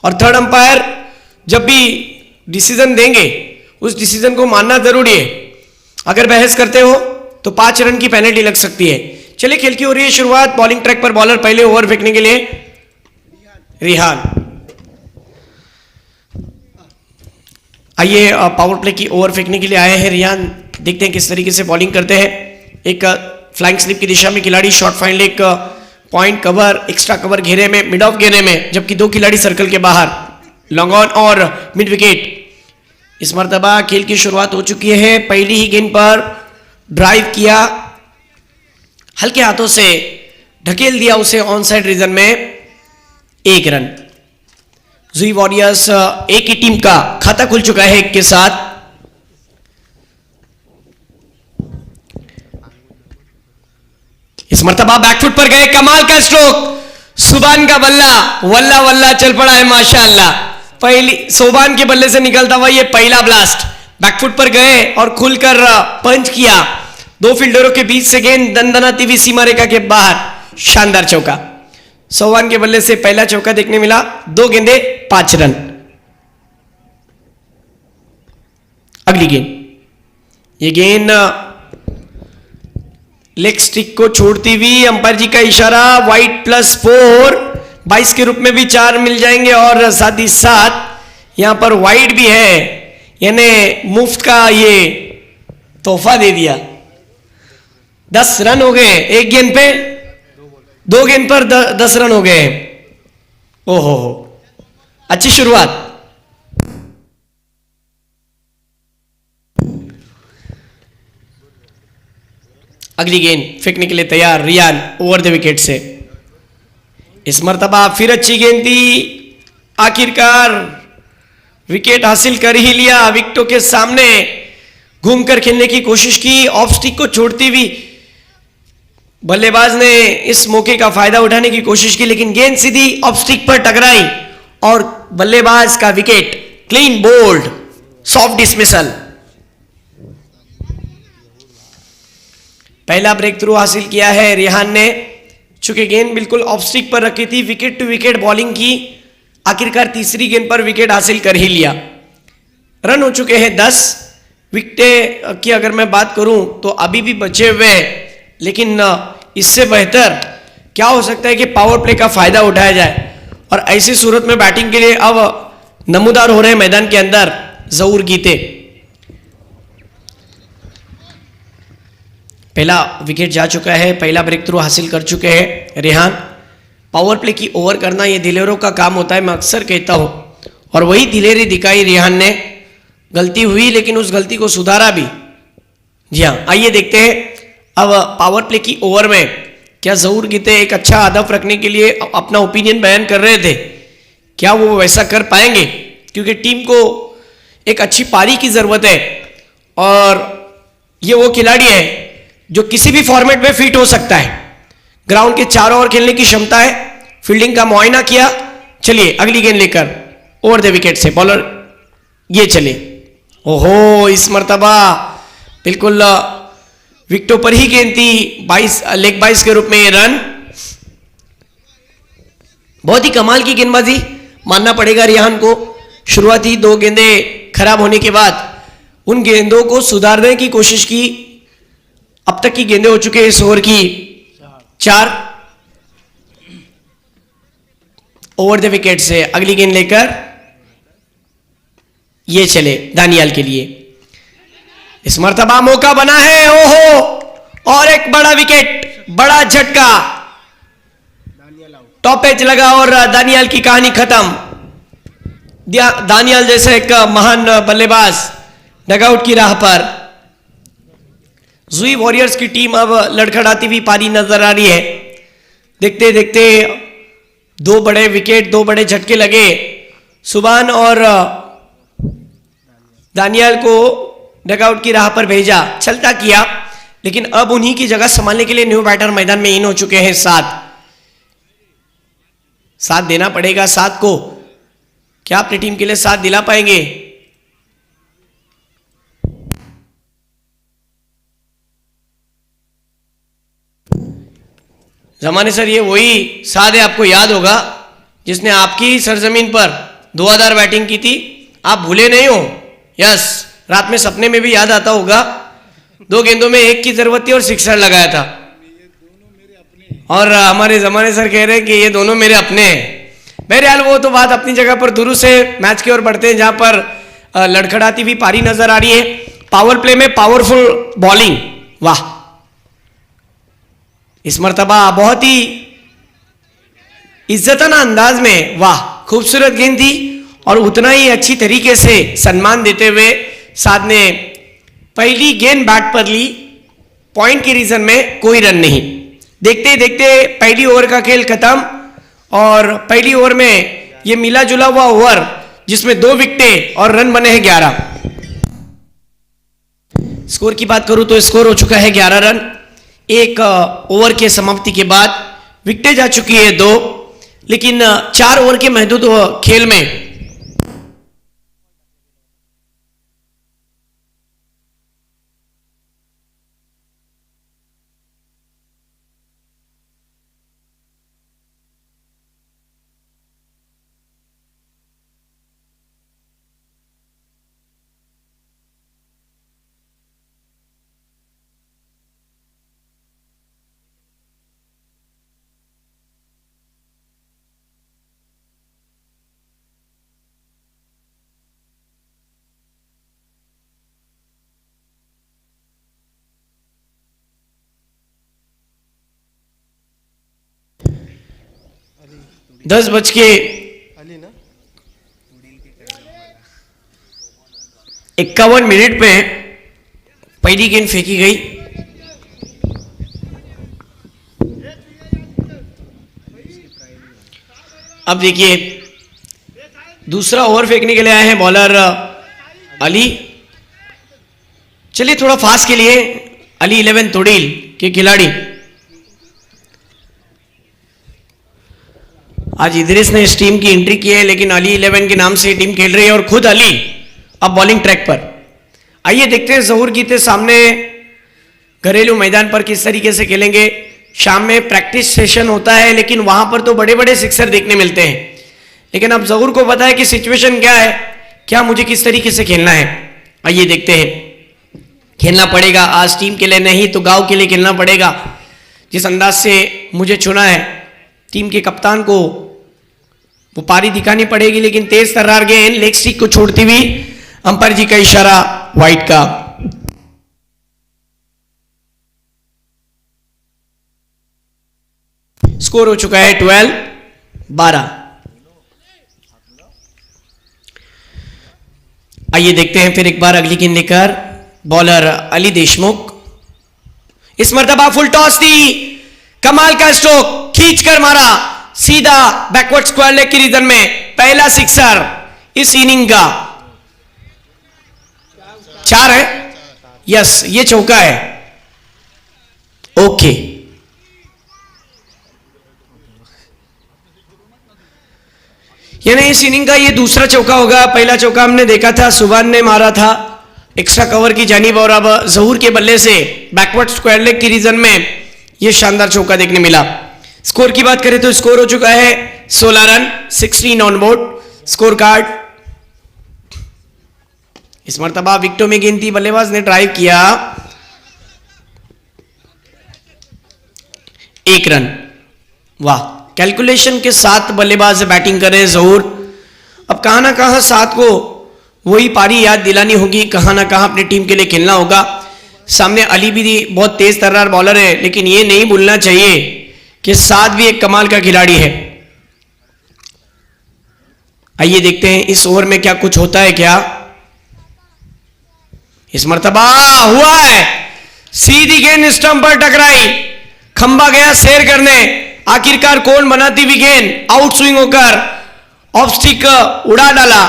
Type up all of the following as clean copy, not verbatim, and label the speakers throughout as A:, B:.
A: और third umpire जब भी डिसीजन देंगे उस डिसीजन को मानना जरूरी है। अगर बहस करते हो तो 5 रन की पेनल्टी लग सकती है। चलिए खेल की हो रही है शुरुआत। बॉलिंग ट्रैक पर बॉलर पहले ओवर फेंकने के लिए रिहान। आइए पावर प्ले की ओवर फेंकने के लिए आए हैं रिहान। देखते हैं किस तरीके से बॉलिंग करते हैं। एक फ्लाइंग स्लिप की दिशा में खिलाड़ी, शॉर्ट फाइनल, एक पॉइंट कवर, एक्स्ट्रा कवर घेरे में, मिड ऑफ घेरे में, जबकि 2 खिलाड़ी सर्कल के बाहर, लॉन्ग ऑन और मिड विकेट। इस मर्तबा खेल की शुरुआत हो चुकी है। पहली ही गेंद पर ड्राइव किया, हल्के हाथों से ढकेल दिया उसे ऑन साइड रीजन में, 1 रन। जुई वॉरियर्स एक ही टीम का खाता खुल चुका है 1 के साथ। इस मर्तबा बैकफुट पर गए, कमाल का स्ट्रोक, सुबान का बल्ला, वल्ला वल्ला चल पड़ा है माशाअल्लाह। पहली सोबान के बल्ले से निकलता हुआ ये पहला ब्लास्ट, बैकफुट पर गए और खुलकर पंच किया। 2 फील्डरों के बीच से गेंद दंदनाती हुई सीमा रेखा के बाहर, शानदार चौका। सोबान के बल्ले से पहला चौका देखने मिला। 2 गेंदे 5 रन। अगली गेंद, ये गेंद लेग स्टिक को छोड़ती हुई, अंपायर जी का इशारा, वाइड +4, 22 के रूप में भी 4 मिल जाएंगे और साथ ही साथ यहां पर वाइड भी है, यानी मुफ्त का ये तोहफा दे दिया। 10 रन हो गए एक गेंद पे, 2 गेंद पर 10 रन हो गए। ओहो, अच्छी शुरुआत। अगली गेंद फेंकने के लिए तैयार रियान, ओवर द विकेट से। इस मर्तबा फिर अच्छी गेंद थी, आखिरकार विकेट हासिल कर ही लिया। विकेटों के सामने घूमकर खेलने की कोशिश की, ऑफ स्टिक को छोड़ती हुई बल्लेबाज ने इस मौके का फायदा उठाने की कोशिश की, लेकिन गेंद सीधी ऑफ स्टिक पर टकराई और बल्लेबाज का wicket, clean bowled, soft dismissal. पहला ब्रेक थ्रू हासिल किया है रिहान ने। चूंकि गेंद बिल्कुल ऑफ स्टिक पर रखी थी, विकेट टू विकेट बॉलिंग की, आखिरकार तीसरी गेंद पर विकेट हासिल कर ही लिया। रन हो चुके हैं 10। विकेटें की अगर मैं बात करूं तो अभी भी बचे हुए हैं, लेकिन इससे बेहतर क्या हो सकता है कि पावर प्ले का फायदा उठाया जाए और ऐसी सूरत में बैटिंग के लिए अब नमूदार हो रहे मैदान के अंदर ज़हूर गीते। पहला विकेट जा चुका है, पहला ब्रेक थ्रू हासिल कर चुके हैं रेहान। पावर प्ले की ओवर करना ये दिलेरों का काम होता है, मैं अक्सर कहता हूं, और वही दिलेरी दिखाई रेहान ने। गलती हुई लेकिन उस गलती को सुधारा भी। जी हाँ, आइए देखते हैं अब पावर प्ले की ओवर में क्या ज़हूर गीते एक अच्छा हदफ रखने के लिए अपना ओपिनियन बयान कर रहे थे, क्या वो वैसा कर पाएंगे? क्योंकि टीम को एक अच्छी पारी की जरूरत है और ये वो खिलाड़ी है जो किसी भी फॉर्मेट में फिट हो सकता है। ग्राउंड के चारों ओर खेलने की क्षमता है, फील्डिंग का मुआयना किया। चलिए अगली गेंद लेकर ओवर द विकेट से बॉलर ये चले। ओहो, इस मर्तबा बिल्कुल विकेटों पर ही गेंद थी, 22 लेग 22 के रूप में ये रन। बहुत ही कमाल की गेंदबाजी मानना पड़ेगा रिहान को। शुरुआती 2 गेंदें खराब होने के बाद उन गेंदों को सुधारने की कोशिश की। अब तक की गेंदें हो चुके हैं इस ओवर की 4। ओवर द विकेट से अगली गेंद लेकर ये चले दानियाल के लिए। इस मर्तबा मौका बना है, ओहो, और एक बड़ा विकेट, बड़ा झटका, टॉप एज लगा और दानियाल की कहानी खत्म। दानियाल जैसे एक महान बल्लेबाज डगआउट की राह पर। जुई वॉरियर्स की टीम अब लड़खड़ाती हुई पारी नजर आ रही है। देखते देखते 2 बड़े विकेट, 2 बड़े झटके लगे। सुबान और दानियाल को डगआउट की राह पर भेजा, चलता किया, लेकिन अब उन्हीं की जगह संभालने के लिए न्यू बैटर मैदान में इन हो चुके हैं। साथ देना पड़ेगा। साथ को क्या अपनी टीम के लिए साथ दिला पाएंगे? जमाने सर, ये वही साथ है, आपको याद होगा, जिसने आपकी सरजमीन पर धुआंधार बैटिंग की थी, आप भूले नहीं हो? यस, रात में सपने में भी याद आता होगा। 2 गेंदों में 1 की जरूरत थी और सिक्सर लगाया था। और हमारे जमाने सर कह रहे हैं कि ये दोनों मेरे अपने हैं। बहरहाल वो तो बात अपनी जगह पर दुरुस्त है। मैच की ओर बढ़ते हैं जहां पर लड़खड़ाती हुई पारी नजर आ रही है। पावर प्ले में पावरफुल बॉलिंग, वाह! इस मर्तबा बहुत ही इज्जताना अंदाज में, वाह, खूबसूरत गेंद थी और उतना ही अच्छी तरीके से सम्मान देते हुए साथ ने पहली गेंद बैट पर ली। पॉइंट के रीजन में कोई रन नहीं। देखते देखते पहली ओवर का खेल खत्म और पहली ओवर में यह मिला जुला हुआ ओवर जिसमें 2 विकेटें और रन बने हैं 11। स्कोर की बात करूं तो स्कोर हो चुका है 11 रन। 1 ओवर के समाप्ति के बाद विकेटें जा चुकी है 2, लेकिन 4 ओवर के महदूद खेल में दस बज के 51 मिनट पे पहली गेंद फेंकी गई। अब देखिए दूसरा ओवर फेंकने के लिए आए हैं बॉलर अली। चलिए थोड़ा फास्ट के लिए अली 11 तोड़ील के खिलाड़ी। आज इदरिस ने इस टीम की एंट्री की है, लेकिन अली 11 के नाम से टीम खेल रही है और खुद अली अब बॉलिंग ट्रैक पर। आइए देखते हैं ज़हूर गीते सामने घरेलू मैदान पर किस तरीके से खेलेंगे। शाम में प्रैक्टिस सेशन होता है, लेकिन वहां पर तो बड़े बड़े सिक्सर देखने मिलते हैं, लेकिन अब ज़हूर को पता है कि सिचुएशन क्या है, क्या मुझे किस तरीके से खेलना है। आइए देखते हैं। खेलना पड़ेगा आज टीम के लिए नहीं तो गांव के लिए खेलना पड़ेगा। जिस अंदाज से मुझे चुना है टीम के कप्तान को वो पारी दिखानी पड़ेगी, लेकिन तेज तर्रार गेंद लेग स्टिक को छोड़ती हुई अंपायर जी का इशारा वाइड का। स्कोर हो चुका है 12-12। आइए देखते हैं फिर एक बार अगली गेंद लेकर बॉलर अली देशमुख। इस मर्तबा फुल टॉस थी, कमाल का स्ट्रोक खींचकर मारा सीधा बैकवर्ड स्क्वायर लेग की रीजन में। पहला सिक्सर इस इनिंग का 4 है। यस, ये चौका है। ओके, यानी इस इनिंग का ये दूसरा चौका होगा। पहला चौका हमने देखा था सुभान ने मारा था एक्स्ट्रा कवर की जानिब, और अब ज़हूर के बल्ले से बैकवर्ड स्क्वायर लेग की रीजन में ये शानदार चौका देखने मिला। स्कोर की बात करें तो स्कोर हो चुका है 16 run, 16 on board. Score card इस मर्तबा विकेटों में गेंद थी, बल्लेबाज ने ड्राइव किया 1 रन। वाह, कैलकुलेशन के साथ बल्लेबाज बैटिंग कर रहे ज़हूर। अब कहां ना कहां साथ को वही पारी याद दिलानी होगी, कहां ना कहां अपनी टीम के लिए खेलना होगा। सामने अली भी बहुत तेज तर्रार बॉलर है, लेकिन ये नहीं भूलना चाहिए कि साथ भी एक कमाल का खिलाड़ी है। आइए देखते हैं इस ओवर में क्या कुछ होता है। क्या इस मर्तबा हुआ है, सीधी गेंद स्टंप पर टकराई, खंबा गया शेर करने। आखिरकार कौन बनाती हुई गेंद आउट स्विंग होकर ऑफ स्टिक उड़ा डाला।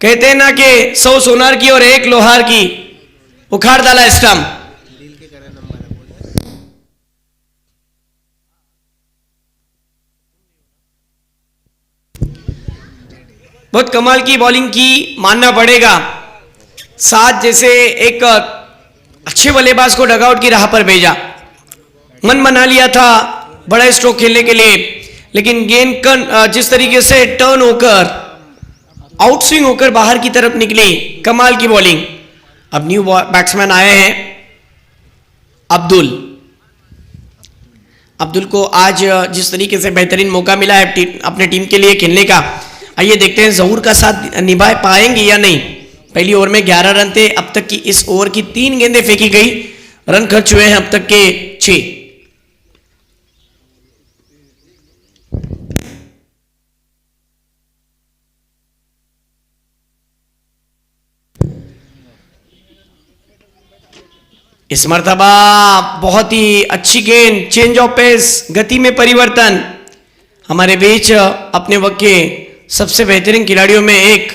A: कहते हैं ना कि 100 सोनार की और 1 लोहार की, उखाड़ डाला स्टंप। बहुत कमाल की बॉलिंग की मानना पड़ेगा। साथ जैसे एक अच्छे बल्लेबाज को डगआउट की राह पर भेजा, मन बना लिया था बड़ा स्ट्रोक खेलने के लिए, लेकिन गेंद जिस तरीके से टर्न होकर आउट स्विंग होकर बाहर की तरफ निकली, कमाल की बॉलिंग। अब न्यू बैट्समैन आए हैं अब्दुल। अब्दुल को आज जिस तरीके से बेहतरीन मौका मिला है अपने टीम के लिए खेलने का, आइए देखते हैं जहूर का साथ निभा पाएंगे या नहीं। पहली ओवर में 11 रन थे, अब तक की इस ओवर की 3 गेंदें फेंकी गई, रन खर्च हुए हैं अब तक के 6। इस मर्तबा बहुत ही अच्छी गेंद, चेंज ऑफ पेस, गति में परिवर्तन। हमारे बीच अपने वक्त के सबसे बेहतरीन खिलाड़ियों में एक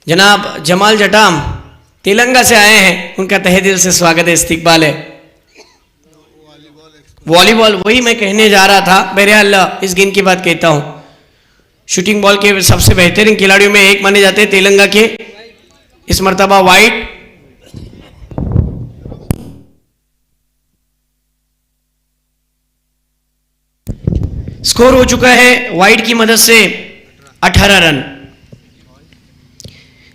A: जनाब जमाल जटाम तेलंगाना से आए हैं, उनका तहे दिल से स्वागत है, इस्तकबाल है। वॉलीबॉल, वही मैं कहने जा रहा था। बहरहाल इस गेंद की बात कहता हूं। शूटिंग बॉल के सबसे बेहतरीन खिलाड़ियों में एक माने जाते हैं तेलंगाना के। इस मर्तबा वाइड, स्कोर हो चुका है वाइड की मदद से 18 रन।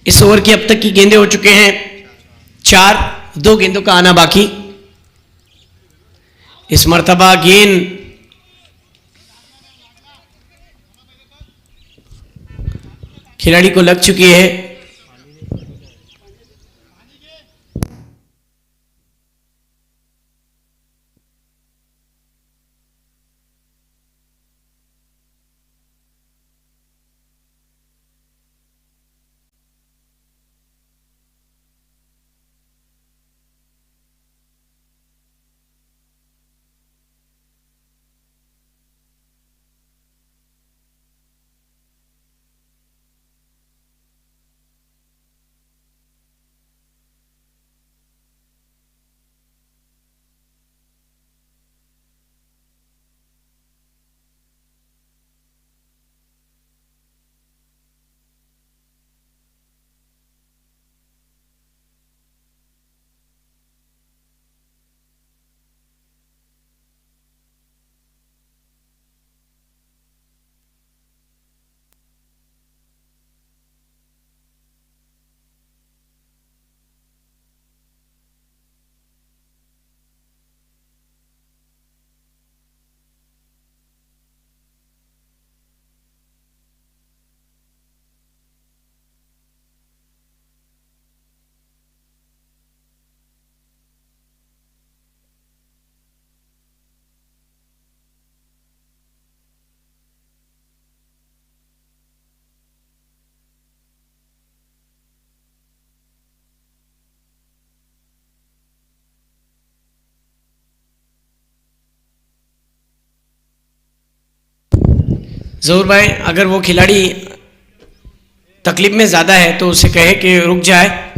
A: इस ओवर की अब तक की गेंदें हो चुके हैं 4, 2 गेंदों का आना बाकी। इस मर्तबा गेंद खिलाड़ी को लग चुकी है। जहूर भाई, अगर वो खिलाड़ी तकलीफ में ज़्यादा है तो उसे कहे कि रुक जाए।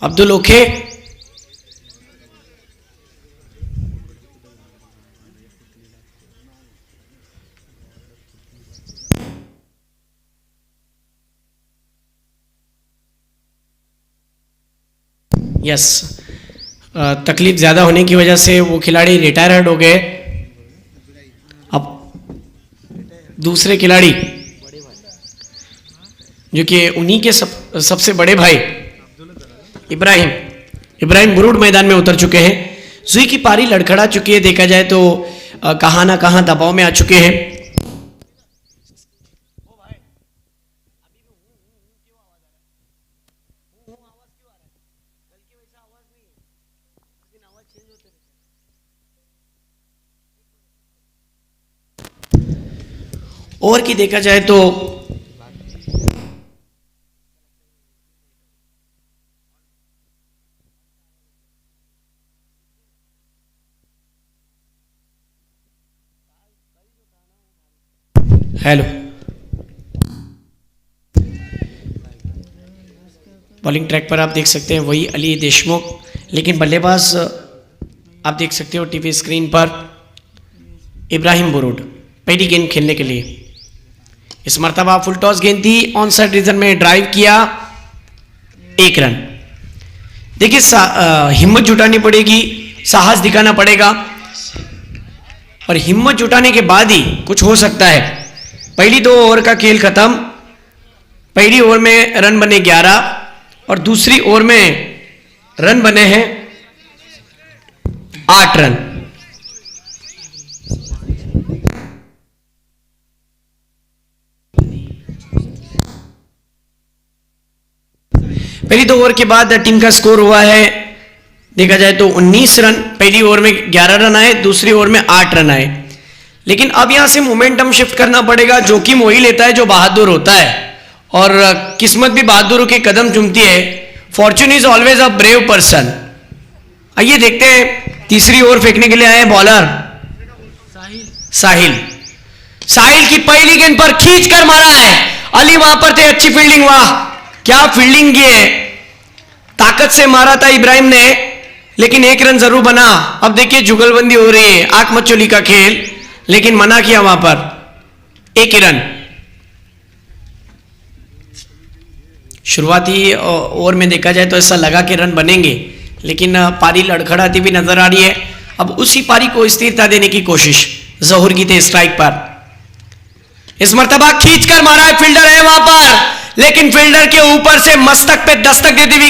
A: अब्दुल ओके, यस, तकलीफ ज़्यादा होने की वजह से वो खिलाड़ी रिटायर्ड हो गए। अब दूसरे खिलाड़ी जो कि उन्हीं के सबसे बड़े भाई इब्राहिम बुरुड मैदान में उतर चुके हैं। सुई की पारी लड़खड़ा चुकी है, देखा जाए तो कहाँ ना कहाँ दबाव में आ चुके हैं। ओवर की देखा जाए तो हेलो, बॉलिंग ट्रैक पर आप देख सकते हैं वही अली देशमुख, लेकिन बल्लेबाज आप देख सकते हो टीवी स्क्रीन पर इब्राहिम बुरुड। पहली गेंद खेलने के लिए इस मर्तबा फुल टॉस गेंद थी, ऑन साइड रीजन में ड्राइव किया, 1 रन। देखिए हिम्मत जुटानी पड़ेगी, साहस दिखाना पड़ेगा, और हिम्मत जुटाने के बाद ही कुछ हो सकता है। पहली 2 ओवर का खेल खत्म। पहली ओवर में रन बने 11 और दूसरी ओवर में रन बने हैं 8 रन। पहली 2 ओवर के बाद टीम का स्कोर हुआ है, देखा जाए तो 19 रन। पहली ओवर में 11 रन आए, दूसरी ओवर में 8 रन आए। लेकिन अब यहां से मोमेंटम शिफ्ट करना पड़ेगा। जोखिम वही लेता है जो बहादुर होता है, और किस्मत भी बहादुरों के कदम चूमती है। Fortune is always a brave person. आइए देखते हैं, तीसरी ओवर फेंकने के लिए आए बॉलर साहिल। साहिल की पहली गेंद पर खींच कर मारा है, अली वहां पर थे, अच्छी फील्डिंग, वाह क्या फील्डिंग की है, ताकत से मारा था इब्राहिम ने, लेकिन 1 रन जरूर बना। अब देखिए जुगलबंदी हो रही है, आंख मचोली का खेल, लेकिन मना किया वहां पर, 1 ही रन। शुरुआती ओवर में देखा जाए तो ऐसा लगा कि रन बनेंगे, लेकिन पारी लड़खड़ाती भी नजर आ रही है। अब उसी पारी को स्थिरता देने की कोशिश जहूर की थे स्ट्राइक पर। इस मर्तबा खींच कर मारा है, फील्डर है वहां पर, लेकिन फील्डर के ऊपर से मस्तक पे दस्तक देती हुई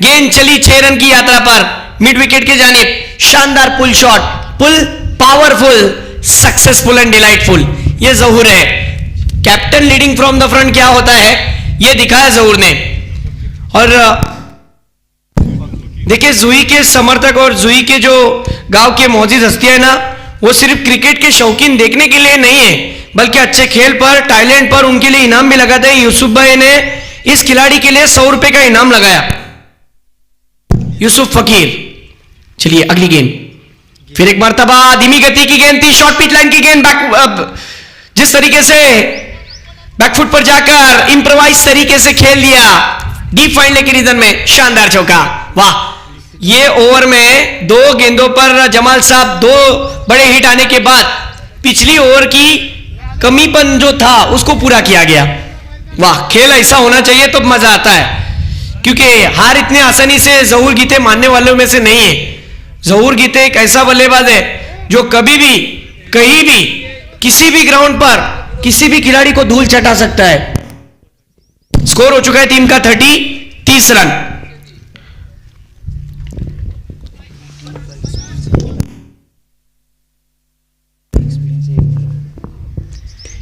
A: गेंद चली 6 रन की यात्रा पर मिड विकेट के जानिब। शानदार pull shot, pull powerful, successful and delightful. ये जहूर है, captain leading from the front क्या होता है ये दिखाया जहूर ने। और देखिए जुई के समर्थक और जुई के जो गांव के मौजूद हस्तियां है ना, वो सिर्फ क्रिकेट के शौकीन देखने के लिए नहीं है, बल्कि अच्छे खेल पर, टैलेंट पर उनके लिए इनाम भी लगाते हैं। यूसुफ भाई ने इस खिलाड़ी के लिए 100 रुपए का इनाम लगाया, यूसुफ फकीर। चलिए अगली गेंद, फिर एक मर्तबा धीमी गति की गेंद थी, शॉर्ट पिच लाइन की गेंद, जिस तरीके से बैकफुट पर जाकर इंप्रोवाइज तरीके से खेल लिया, डीप फाइन लेके रीजन में, शानदार चौका, वाह। ये ओवर में 2 गेंदों पर जमाल साहब 2 बड़े हिट आने के बाद पिछली ओवर की कमीपन जो था उसको पूरा किया गया। वाह, खेल ऐसा होना चाहिए तो मजा आता है, क्योंकि हार इतने आसानी से जहूर गीते मानने वालों में से नहीं है। जहूर गीते एक ऐसा बल्लेबाज है जो कभी भी, कहीं भी, किसी भी ग्राउंड पर किसी भी खिलाड़ी को धूल चटा सकता है। स्कोर हो चुका है टीम का 30 रन।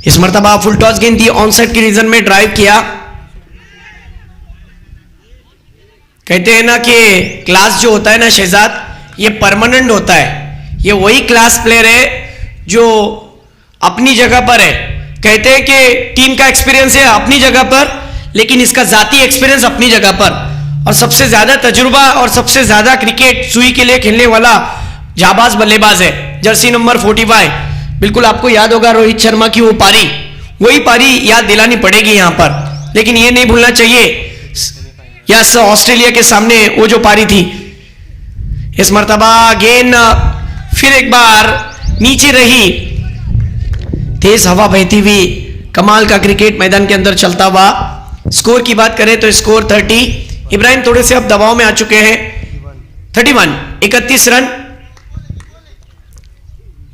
A: इस मर्तबा फुल टॉस गेंद थी, ऑन साइड के रीजन में ड्राइव किया। कहते हैं ना कि क्लास जो होता है ना शहजाद, ये परमानेंट होता है। ये वही क्लास प्लेयर है जो अपनी जगह पर है। कहते हैं कि टीम का एक्सपीरियंस है अपनी जगह पर, लेकिन इसका जाती एक्सपीरियंस अपनी जगह पर, और सबसे ज्यादा तजुर्बा और सबसे ज्यादा क्रिकेट सुई के लिए खेलने वाला जाबाज बल्लेबाज है, जर्सी नंबर 45। बिल्कुल आपको याद होगा रोहित शर्मा की वो पारी, वही पारी याद दिलानी पड़ेगी यहां पर। लेकिन ये नहीं भूलना चाहिए, यस ऑस्ट्रेलिया के सामने वो जो पारी थी। इस मर्तबा गेंद फिर एक बार नीचे रही, तेज हवा बहती हुई, कमाल का क्रिकेट मैदान के अंदर चलता हुआ। स्कोर की बात करें तो स्कोर 30। इब्राहिम थोड़े से अब दबाव में आ चुके हैं। 31 रन।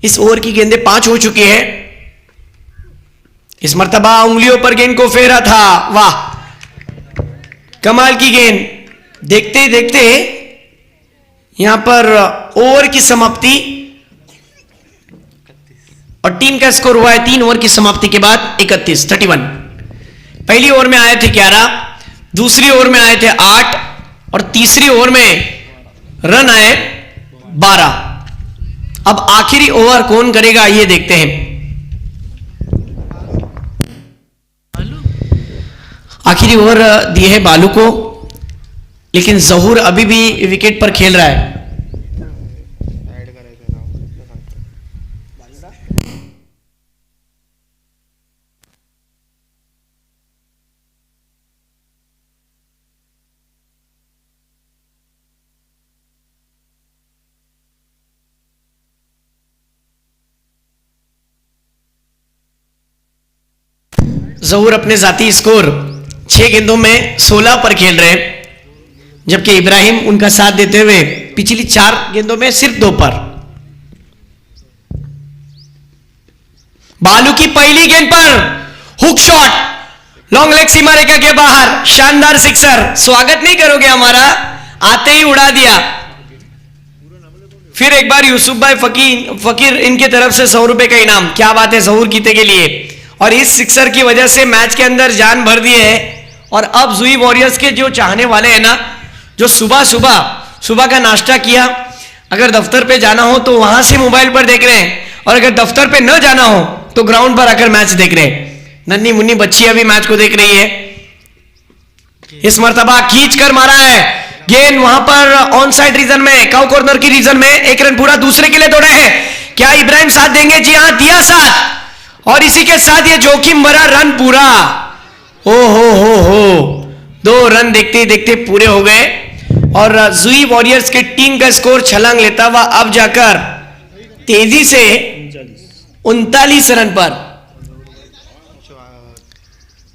A: इस ओवर की गेंदें 5 हो चुकी है। इस मर्तबा उंगलियों पर गेंद को फेरा था, वाह कमाल की गेंद। देखते देखते यहां पर ओवर की समाप्ति, और टीम का स्कोर हुआ है 3 ओवर की समाप्ति के बाद 31। पहली ओवर में आए थे 11, दूसरी ओवर में आए थे 8, और तीसरी ओवर में रन आए 12। अब आखिरी ओवर कौन करेगा ये देखते हैं। आखिरी ओवर दिए है बालू को, लेकिन जहूर अभी भी विकेट पर खेल रहा है। जहूर अपने जाती स्कोर 6 गेंदों में 16 पर खेल रहे हैं, जबकि इब्राहिम उनका साथ देते हुए पिछली 4 गेंदों में सिर्फ 2 पर। बालू की पहली गेंद पर हुक शॉट, लॉन्ग लेग सीमा रेखा के बाहर, शानदार सिक्सर। स्वागत नहीं करोगे हमारा, आते ही उड़ा दिया। फिर एक बार यूसुफ भाई फकीर इनके तरफ से 100 रुपए का इनाम। क्या बात है जहूर कीते के लिए। और इस सिक्सर की वजह से मैच के अंदर जान भर दी है। और अब जुई वॉरियर्स के जो चाहने वाले हैं ना, जो सुबह का नाश्ता किया, अगर दफ्तर पे जाना हो तो वहां से मोबाइल पर देख रहे हैं, और अगर दफ्तर पे न जाना हो तो ग्राउंड पर आकर मैच देख रहे हैं। नन्ही मुन्नी बच्ची अभी मैच को देख रही है। इस मर्तबा खींच कर मारा है गेंद, वहां पर ऑन साइड रीजन में, काउ कॉर्नर की रीजन में। 1 रन पूरा दूसरे के लिए दौड़े हैं। क्या इब्राहिम साथ देंगे? जी हां, दिया साथ। और इसी के साथ ये जोखिम भरा रन पूरा। ओ हो 2 रन देखते ही देखते पूरे हो गए। और जुई वॉरियर्स के टीम का स्कोर छलांग लेता हुआ अब जाकर तेजी से 39 रन पर।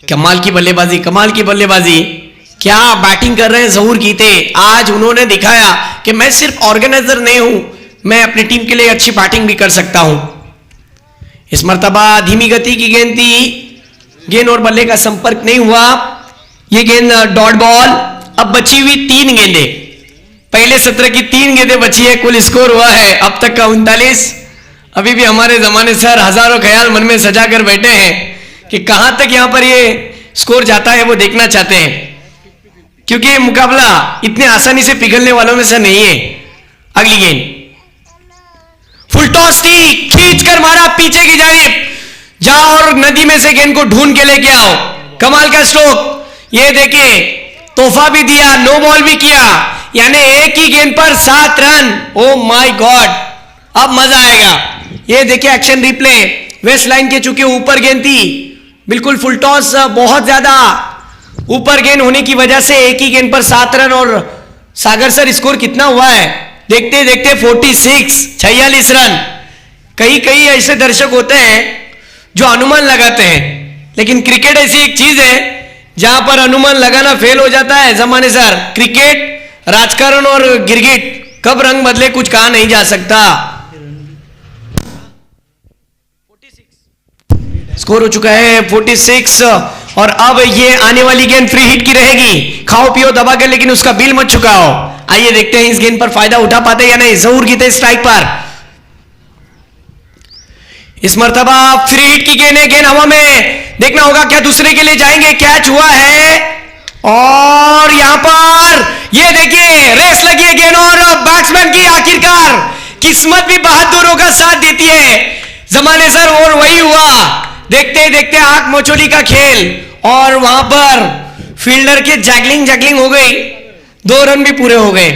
A: कमाल की बल्लेबाजी, कमाल की बल्लेबाजी। क्या बैटिंग कर रहे हैं जहूर कीते। आज उन्होंने दिखाया कि मैं सिर्फ ऑर्गेनाइजर नहीं हूं, मैं अपनी टीम के लिए अच्छी बैटिंग भी कर सकता हूं। इस मर्तबा धीमी गति की गेंद थी, गेंद और बल्ले का संपर्क नहीं हुआ। यह गेंद डॉट बॉल। अब बची हुई 3 गेंदें, पहले सत्र की 3 गेंदें बची है। कुल स्कोर हुआ है अब तक का 39। अभी भी हमारे जमाने सर हजारों ख्याल मन में सजा कर बैठे हैं कि कहां तक यहां पर ये स्कोर जाता है, वो देखना चाहते हैं, क्योंकि ये मुकाबला इतने आसानी से पिघलने वालों में से नहीं है। अगली गेंद फुल टॉस थी, खींच कर मारा पीछे की जानिब। जाओ और नदी में से गेंद को ढूंढ के लेके आओ। कमाल का स्ट्रोक। ये देखिए, तोहफा भी दिया, नो बॉल भी किया, यानी एक ही गेंद पर 7 रन। ओ माय गॉड, अब मजा आएगा। ये देखिए एक्शन रिप्ले, वेस्ट लाइन के चुके ऊपर गेंद थी, बिल्कुल फुल टॉस, बहुत ज्यादा ऊपर गेंद होने की वजह से एक ही गेंद पर 7 रन। और सागर सर स्कोर कितना हुआ है देखते देखते 46 रन। कई ऐसे दर्शक होते हैं जो अनुमान लगाते हैं, लेकिन क्रिकेट ऐसी एक चीज है जहां पर अनुमान लगाना फेल हो जाता है। जमाने सर, क्रिकेट, राजकारण और गिरगिट कब रंग बदले कुछ कहा नहीं जा सकता। स्कोर हो चुका है 46। और अब ये आने वाली गेंद फ्री हिट की रहेगी। खाओ पियो दबा कर, लेकिन उसका बिल मत चुकाओ। आइए देखते हैं इस गेंद पर फायदा उठा पाते या नहीं जहूर कीते स्ट्राइक पर। इस मर्तबा फ्री हिट की गेंद है, गेंद हवा में, देखना होगा क्या दूसरे के लिए जाएंगे। कैच हुआ है और यहां पर ये देखिए रेस लगी है गेंद और बैट्समैन की आखिरकार किस्मत भी बहादुरों का साथ देती है जमाने सर। और वही हुआ, देखते देखते आंख मचोली का खेल, और वहां पर फील्डर के जैगलिंग हो गई, 2 रन भी पूरे हो गए।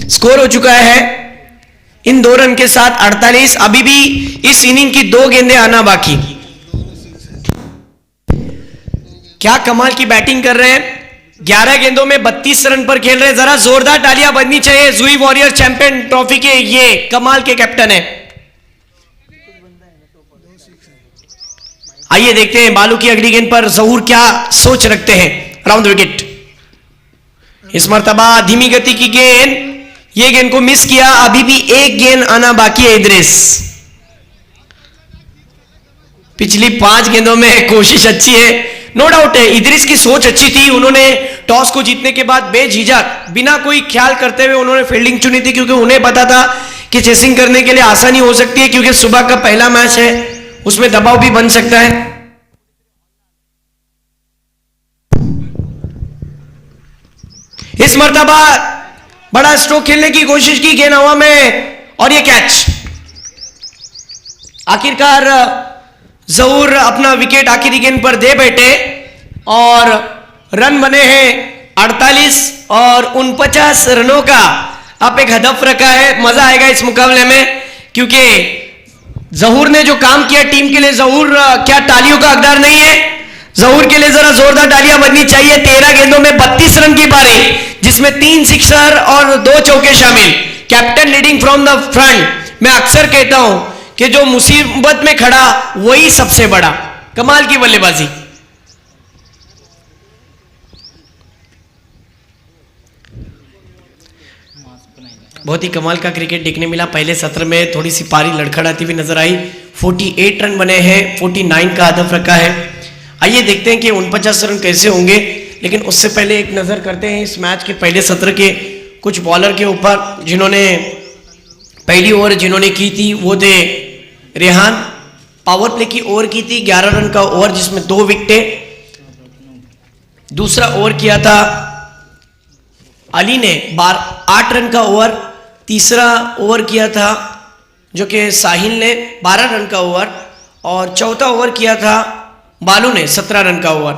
A: स्कोर हो चुका है इन 2 रन के साथ 48। अभी भी इस इनिंग की 2 गेंदें आना बाकी। क्या कमाल की बैटिंग कर रहे हैं। 11 गेंदों में 32 रन पर खेल रहे हैं। जरा जोरदार तालियां बजनी चाहिए जुई वॉरियर चैंपियन ट्रॉफी के ये कमाल के कैप्टन है। आइए देखते हैं बालू की अगली गेंद पर जहूर क्या सोच रखते हैं। Round wicket. इस मर्तबा धीमी गति की गेंद, ये गेंद को मिस किया। अभी भी 1 गेंद आना बाकी है इद्रिस। पिछली 5 गेंदों में कोशिश अच्छी है, नो डाउट है। इद्रिस की सोच अच्छी थी। उन्होंने टॉस को जीतने के बाद बेझिझक बिना कोई ख्याल करते हुए उन्होंने फील्डिंग चुनी थी, क्योंकि उन्हें पता था कि चेसिंग करने के लिए आसानी हो सकती है, क्योंकि सुबह का पहला मैच है, उसमें दबाव भी बन सकता है। इस मर्तबा बड़ा स्ट्रोक खेलने की कोशिश की, गेंद हवा में, और ये कैच। आखिरकार जहूर अपना विकेट आखिरी गेंद पर दे बैठे और रन बने हैं 48 और 49 रनों का आप एक हदफ रखा है। मजा आएगा इस मुकाबले में, क्योंकि जहूर ने जो काम किया टीम के लिए, जहूर क्या तालियों का हकदार नहीं है? जहूर के लिए जरा जोरदार तालियां बजनी चाहिए। 13 गेंदों में 32 रन की पारी, जिसमें 3 सिक्सर और 2 चौके शामिल। Captain leading from the front. मैं अक्सर कहता हूं कि जो मुसीबत में खड़ा वही सबसे बड़ा। कमाल की बल्लेबाजी। बहुत ही कमाल का क्रिकेट देखने मिला। पहले सत्र में थोड़ी सी पारी लड़खड़ाती हुई नजर आई। 48 रन बने हैं, 49 का हदफ रखा है। आइए देखते हैं कि 49 रन कैसे होंगे, लेकिन उससे पहले एक नजर करते हैं इस मैच के पहले सत्र के कुछ बॉलर के ऊपर जिन्होंने पहली ओवर जिन्होंने की थी वो थे रेहान। पावर प्ले की ओवर की थी 11 रन का ओवर जिसमें 2 विकेटें। दूसरा ओवर किया था अली ने 8 रन का ओवर। तीसरा ओवर किया था जो कि साहिल ने 12 रन का ओवर। और चौथा ओवर किया था बालू ने 17 रन का ओवर।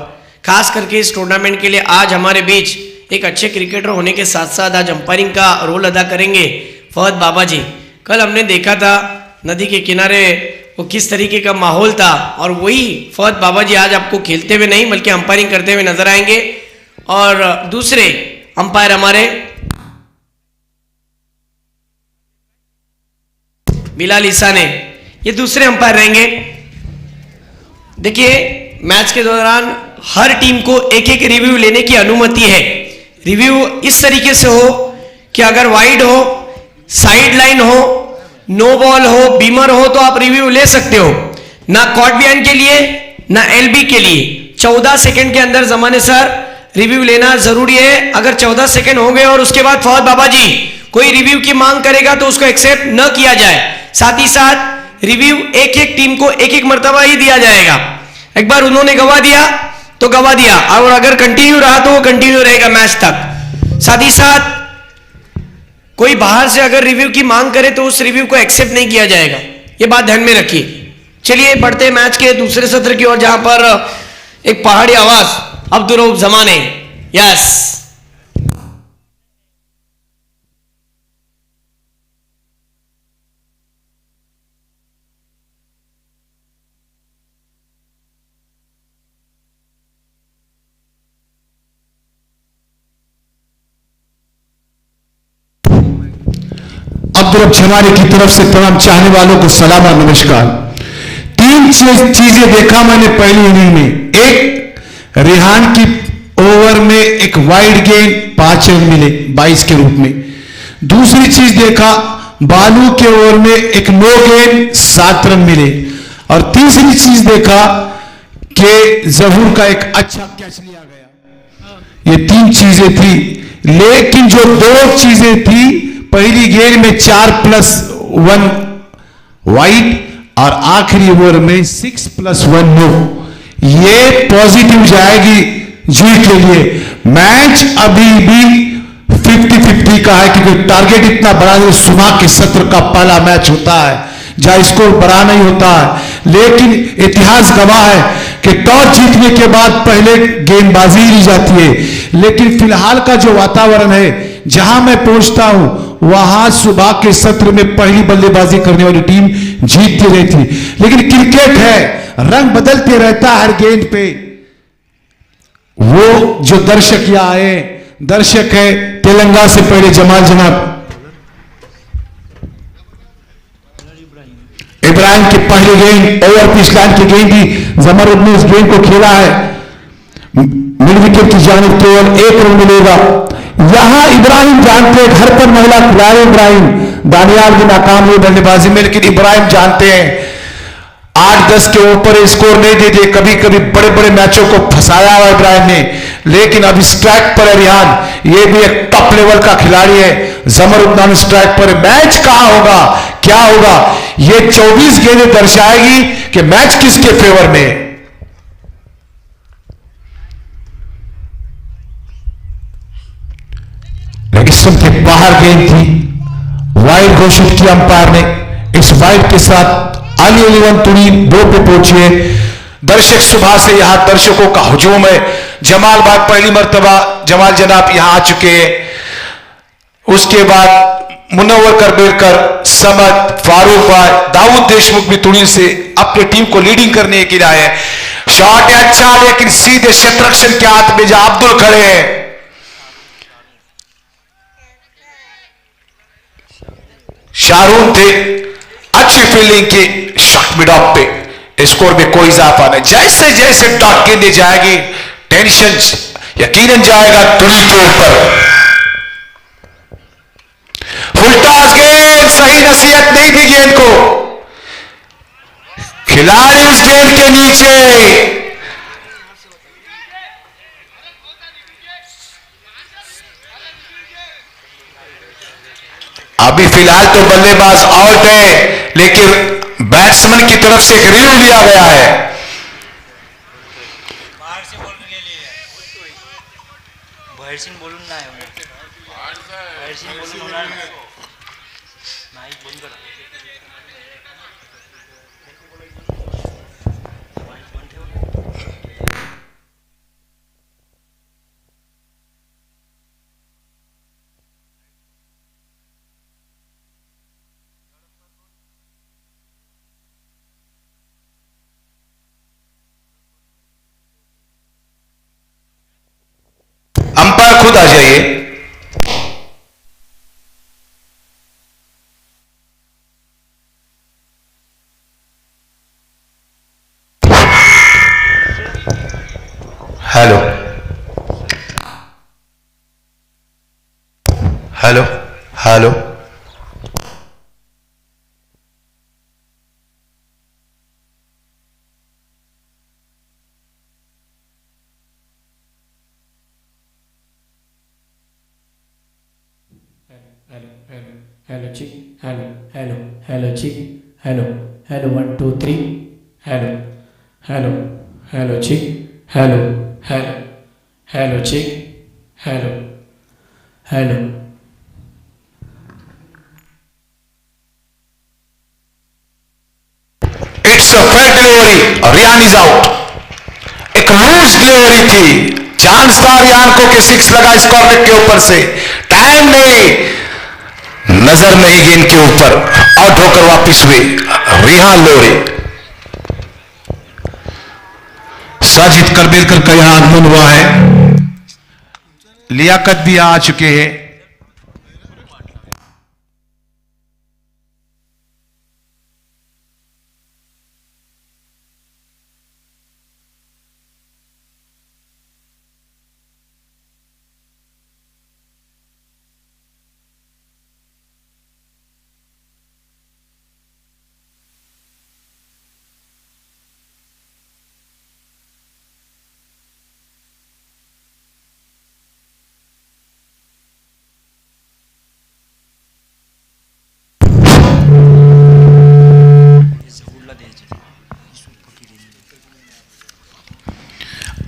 A: खास करके इस टूर्नामेंट के लिए आज हमारे बीच एक अच्छे क्रिकेटर होने के साथ साथ आज अंपायरिंग का रोल अदा करेंगे फहद बाबा जी। कल हमने देखा था नदी के किनारे वो किस तरीके का माहौल था, और वही फहद बाबा जी आज आपको खेलते हुए नहीं बल्कि अंपायरिंग करते हुए नजर आएंगे। और दूसरे अंपायर हमारे बिलाल ईसा ने, ये दूसरे अंपायर रहेंगे। देखिए मैच के दौरान हर टीम को एक एक रिव्यू लेने की अनुमति है। रिव्यू इस तरीके से हो कि अगर वाइड हो, साइड लाइन हो, नो बॉल हो, बीमर हो तो आप रिव्यू ले सकते हो। ना कॉट बिहाइंड के लिए ना एलबी के लिए 14 सेकंड के अंदर जमाने सर रिव्यू लेना जरूरी है। अगर 14 सेकंड हो गए और उसके बाद फहद बाबा जी कोई रिव्यू की मांग करेगा तो उसको एक्सेप्ट न किया जाए। साथ ही साथ रिव्यू एक एक टीम को एक एक मर्तबा ही दिया जाएगा। एक बार उन्होंने गवा दिया तो गवा दिया, और अगर कंटिन्यू रहा तो वो कंटिन्यू रहेगा मैच तक। साथ ही साथ कोई बाहर से अगर रिव्यू की मांग करे तो उस रिव्यू को एक्सेप्ट नहीं किया जाएगा। ये बात ध्यान में रखिए। चलिए बढ़ते हैं मैच के दूसरे सत्र की ओर, जहां पर एक पहाड़ी आवाज अब्दुल रऊफ जमाने। यस
B: अब्दुल रऊफ जमाने की तरफ से तमाम चाहने वालों को सलाम और नमस्कार। 3 चीजें देखा मैंने पहली इनिंग में। एक, रेहान की ओवर में एक वाइड गेंद 5 रन मिले 22 के रूप में। दूसरी चीज देखा, बालू के ओवर में एक नो गेंद 7 रन मिले। और तीसरी चीज देखा कि जहूर का एक अच्छा कैच लिया गया। ये 3 चीजें थी, लेकिन जो 2 चीजें थी, पहली गेंद में 4+1 वाइड और आखिरी ओवर में 6+1 नो। ये पॉजिटिव जाएगी जीत के लिए। मैच अभी भी 50-50 का है, क्योंकि टारगेट इतना बड़ा है। सुबह के सत्र का पहला मैच होता है जहां स्कोर बड़ा नहीं होता है, लेकिन इतिहास गवाह है कि टॉस जीतने के बाद पहले गेंदबाजी ली जाती है। लेकिन फिलहाल का जो वातावरण है, जहां मैं पहुंचता हूं वहां सुबह के सत्र में पहली बल्लेबाजी करने वाली टीम जीतती रहती। लेकिन क्रिकेट है, रंग बदलते रहता है हर गेंद पे। वो जो दर्शक यहाँ आए, दर्शक है तेलंगाना से पहले जमाल जनाब इब्राहिम की पहली गेंद ओवर पिच लाइन की गेंद भी जमरुद ने इस गेंद को खेला है। मिड विकेट की जानिब केवल 1 रन मिलेगा। यहां इब्राहिम जानते हैं, घर पर महिला खिलाड़ी इब्राहिम, दानियाल भी नाकाम हुए बल्लेबाजी में, लेकिन इब्राहिम जानते हैं 8-10 के ऊपर स्कोर नहीं देते। कभी कभी बड़े बड़े मैचों को फंसाया हुआ इब्राहिम ने, लेकिन अब स्ट्राइक पर है रेहान। ये भी एक टॉप लेवल का खिलाड़ी है। जमरुद्दान स्ट्राइक पर। मैच कहां होगा, क्या होगा, ये 24 गेंदें दर्शाएगी कि मैच किसके फेवर में है। लेकिन के बाहर गेंद थी, वाइड घोषित किया अंपायर ने। इस वाइड के साथ अली 11 तुड़ी 2 पे पहुंची है। दर्शक सुबह से यहां दर्शकों का हुजूम है। जमाल बाग पहली मर्तबा जमाल जनाब यहां आ चुके हैं। उसके बाद मुनव्वर करबेरकर, समद, फारूक भाई, दाऊद देशमुख भी तुड़ी से अपनी टीम को लीडिंग करने के लिए आए हैं। शॉट है अच्छा, लेकिन सीधे शतरक्षण के हाथ में जहां अब्दुल खड़े हैं। शाहरुख थे, अच्छी फील्डिंग की, शॉट मिड ऑफ पे स्कोर में कोई इजाफा नहीं। जैसे जैसे डॉट गेंद जाएगी टेंशन यकीनन जाएगा तुली के ऊपर। फुल टॉस गेंद, सही नसीहत नहीं थी गेंद को, खिलाड़ी उस गेंद के नीचे। अभी फिलहाल तो बल्लेबाज आउट है, लेकिन बैट्समैन की तरफ से एक रिव्यू लिया गया है। अंपायर खुद आ जाइए। Hello hello hello
A: hello check, hello hello hello check, hello hello 1 2 3, hello hello hello check, hello hello hello check, hello hello.
B: It's a fair delivery, Riyan is out. एक लूज डिलीवरी थी, chance था रियान को कि 6 लगा स्कॉर्पिट के ऊपर से, टाइम नहीं, नजर नहीं गेंद के ऊपर, आउट होकर वापिस हुए रिहान लोरी। साजिद करबेलकर का यहां आगमन हुआ है, लियाकत भी आ चुके हैं।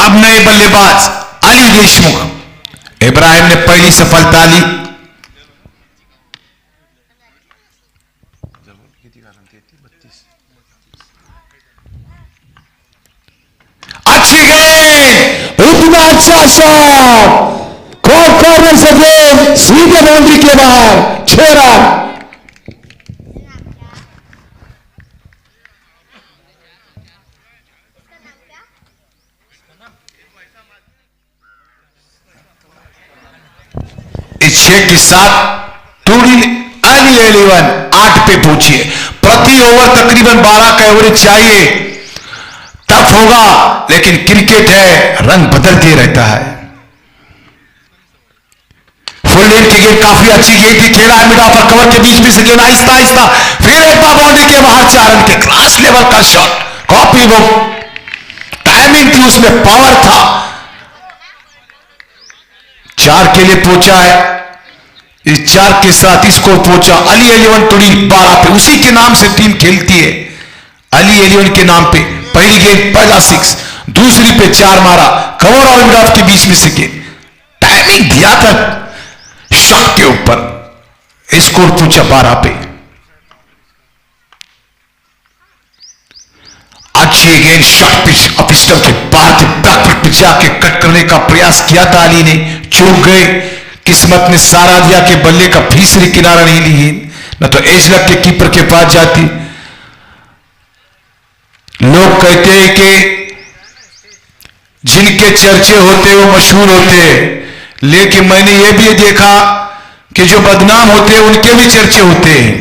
B: अब नए बल्लेबाज अली देशमुख। इब्राहिम ने पहली सफलता ली। अच्छी गेंद,
C: इतना अच्छा शॉट, कॉर्नर से गेंद सीधे बाउंड्री के बाहर, 6 रन।
B: इस 6 के साथ टूडी अली 11 8 पे पहुंची है। प्रति ओवर तकरीबन 12 का एवरेज चाहिए, टफ होगा, लेकिन क्रिकेट है, रंग बदलते रहता है। फुल लेंथ की गेंद काफी अच्छी गेंद थी, खेला है मिड ऑफ और कवर के बीच में से गेंद आहिस्ता आहिस्ता, फिर एक बार बाउंड्री के बाहर, 4 रन के क्लास लेवल का शॉट, कॉपी बुक, टाइमिंग थी उसमें, पावर था, 4 के लिए पहुंचा है। इस 4 के साथ इसको पहुंचा अली 11 टुडी 12 पे, उसी के नाम से टीम खेलती है, अली 11 के नाम पे। पहली गेंद पहला 6, दूसरी पे 4 मारा, कवर और मिड ऑफ के बीच में से गेंद, टाइमिंग दिया था शॉट के ऊपर, स्कोर पूछा 12 पे। अच्छी गेंद शॉट पिच ऑफ स्टंप के बाहर के बैकफुट पे जाके कट करने का प्रयास किया था अली ने, चूक गए, किस्मत ने सारा दिया कि बल्ले का भीसरी किनारा नहीं ली गेंद, न तो एज लग के कीपर के पास जाती। लोग कहते हैं कि जिनके चर्चे होते वो मशहूर होते हैं, लेकिन मैंने यह भी देखा कि जो बदनाम होते हैं उनके भी चर्चे होते हैं।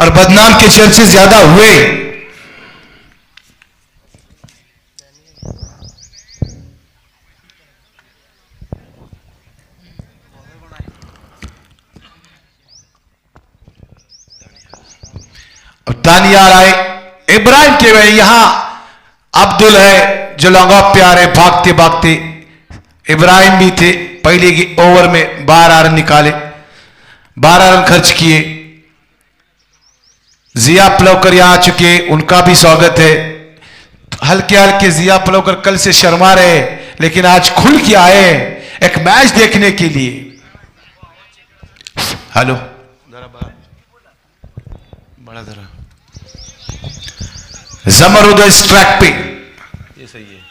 B: और बदनाम के चर्चे ज्यादा हुए। दानियाल आए, इब्राहिम के भाई, यहां अब्दुल है जो लंगा प्यार है, भागते भागते इब्राहिम भी थे। पहले की ओवर में 12 रन निकाले, 12 रन खर्च किए। जिया पलवकर यहां आ चुके, उनका भी स्वागत है। हल्के हल्के जिया पलवकर कल से शर्मा रहे, लेकिन आज खुल के आए एक मैच देखने के लिए। हेलो बड़ा जरा जमरुद इस ट्रैक पे, ये सही है।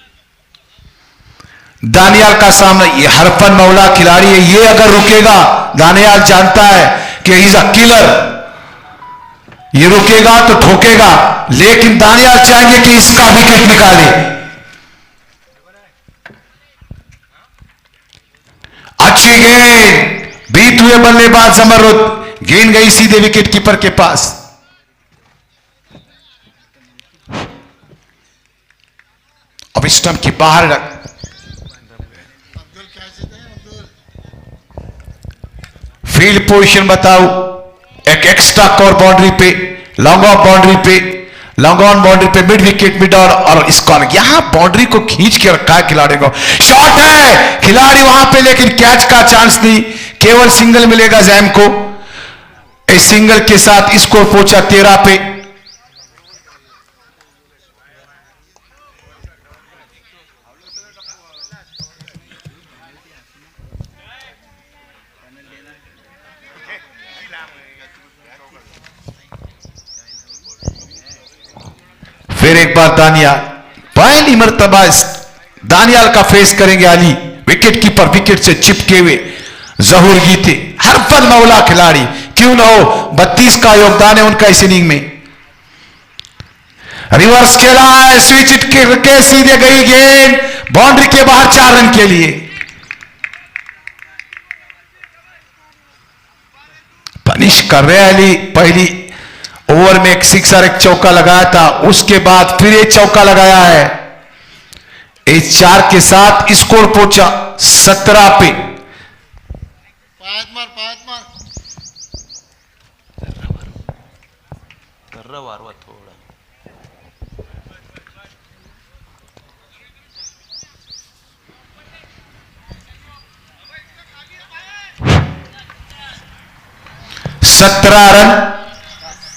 B: दानियाल का सामना, ये हरफन मौला खिलाड़ी है, ये अगर रुकेगा, दानियाल जानता है कि इज अ किलर, ये रुकेगा तो ठोकेगा, लेकिन दानियाल चाहेंगे कि इसका विकेट निकाले। अच्छी गेंद, बीत हुए बल्लेबाज जमरुद, गेंद गई सीधे विकेट कीपर के पास। अब स्टंप के बाहर फील्ड पोजीशन बताओ। एक एक्स्ट्रा कवर बाउंड्री पे, लॉन्ग ऑफ बाउंड्री पे, लॉन्ग ऑन बाउंड्री पे, मिड विकेट, मिड ऑन और स्कॉर। यहां बाउंड्री को खींच के रखा है खिलाड़ी को। शॉट है खिलाड़ी वहां पे, लेकिन कैच का चांस नहीं, केवल सिंगल मिलेगा जैम को। इस सिंगल के साथ स्कोर पहुंचा 13 पे। फिर एक बार दानियाल, पहली मर्तबा दानियाल का फेस करेंगे अली। विकेट कीपर विकेट से चिपके हुए जहूर गीते, हरफन मौला खिलाड़ी, क्यों ना हो, 32 का योगदान है उनका इस इनिंग में। रिवर्स खेला है, स्विच हिट के सीधे गई गेंद बाउंड्री के बाहर, 4 रन के लिए। पनिश कर रहे हैं अली। पहली ओवर में एक सिक्सर, एक चौका लगाया था, उसके बाद फिर एक चौका लगाया है। इस 4 के साथ स्कोर पहुंचा 17 पे। थोड़ा 17 रन,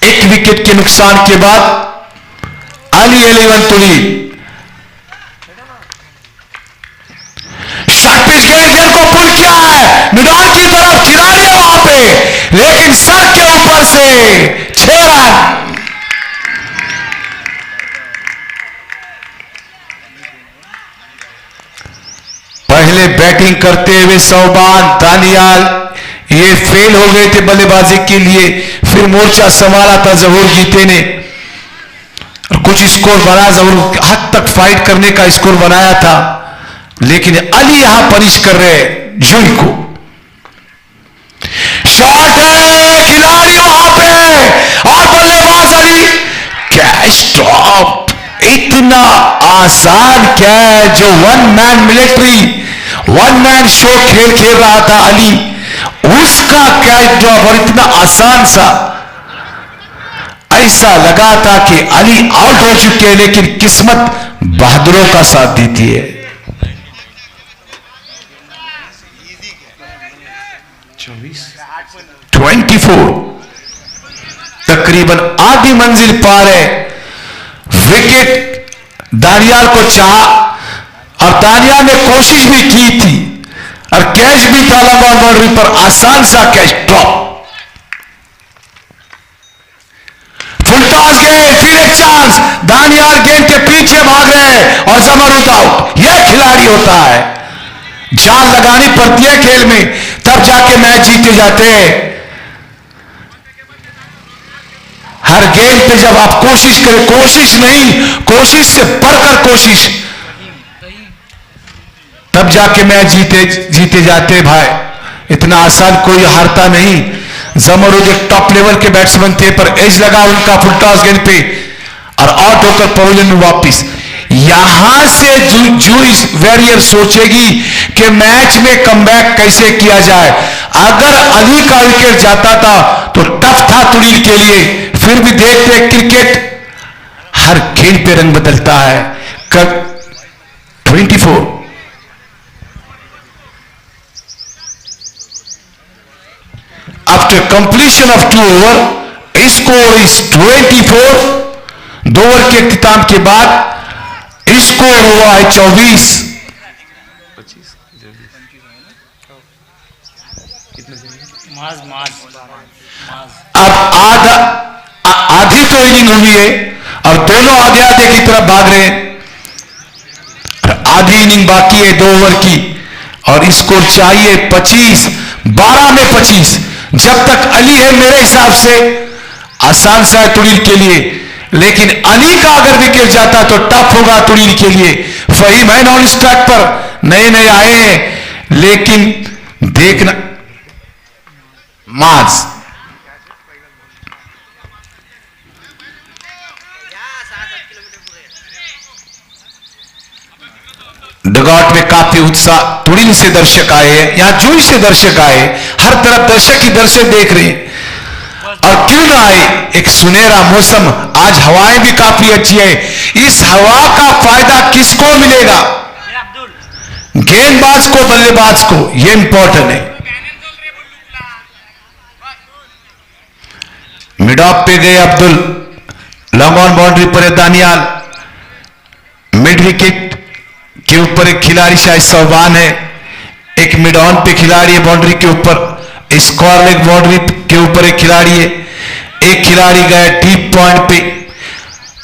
B: एक विकेट के नुकसान के बाद Ali 11 to lead. Short pitch गेंद को पुल किया है मिडॉन की तरफ, खिलाड़ी है वहां पे, लेकिन सर के ऊपर से 6 रन। पहले बैटिंग करते हुए सौबान दानियाल ये फेल हो गए थे बल्लेबाजी के लिए, फिर मोर्चा संभाला था जहूर गीते ने और कुछ स्कोर बना, जहूर हद तक फाइट करने का स्कोर बनाया था, लेकिन अली यहां पनिश कर रहे जुई को। शॉट है खिलाड़ी वहां पे और बल्लेबाज अली, कैच ड्रॉप। इतना आसान कैच जो one man military, one man show खेल रहा था अली, उसका कैच ड्रॉप और इतना आसान सा, ऐसा लगा था कि अली आउट हो चुके हैं, लेकिन किस्मत बहादुरों का साथ देती है। 24 तकरीबन आधी मंजिल पार है। विकेट दानियाल को चाहा और दानियाल ने कोशिश भी की थी और कैच भी था लंबा बाउंड्री पर, आसान सा कैच ड्रॉप। फुल टॉस गेंद, फिर एक चांस, दानियाल गेंद के पीछे भाग रहे हैं और जमरुद आउट। यह खिलाड़ी होता है, जान लगानी पड़ती है खेल में, तब जाके मैच जीते जाते हैं। हर गेंद पे जब आप कोशिश करें, कोशिश नहीं, कोशिश से बढ़कर कोशिश, तब जाके मैच जीते जाते भाई। इतना आसान कोई हारता नहीं। जमर जो टॉप लेवल के बैट्समैन थे, पर एज लगा उनका फुल टॉस गेंद पे और आउट होकर पवेलियन में वापिस। यहां से जूइस वॉरियर सोचेगी कि मैच में कमबैक कैसे किया जाए। अगर अली का विकेट जाता था तो टफ था तुड़ील के लिए। फिर भी देखते क्रिकेट हर खेल पे रंग बदलता है। कब 24 after completion of 2 over score is 24। 2 over के इख्तिताम के बाद स्कोर हुआ है 24। अब आधी तो इनिंग हुई है और दोनों आधे आधे की तरफ भाग रहे हैं। आधी इनिंग बाकी है 2 ओवर की और स्कोर चाहिए 25। 12 में 25। जब तक अली है मेरे हिसाब से आसान सा है तुड़ील के लिए, लेकिन अली का अगर विकेट जाता तो टफ होगा तुड़ील के लिए। फहीम है नॉन स्ट्राइक पर, नए नए आए हैं, लेकिन देखना माज डगआउट में काफी उत्साह तुड़ील से दर्शक आए हैं, यहां जूही से दर्शक आए, हर तरफ दर्शक ही दर्शक देख रहे हैं। और क्यों ना आए, एक सुनहरा मौसम, आज हवाएं भी काफी अच्छी है। इस हवा का फायदा किसको मिलेगा? गेंदबाज को, बल्लेबाज को, यह इंपॉर्टेंट है। मिड ऑफ पे गए अब्दुल, लॉन्ग ऑन बाउंड्री पर है दानियाल। मिड विकेट के ऊपर एक खिलाड़ी शायद सोबान है, एक मिड ऑन पे खिलाड़ी है बाउंड्री के ऊपर, स्क्वायर लेग बाउंड्री के ऊपर एक खिलाड़ी है। एक खिलाड़ी गया डीप पॉइंट पे,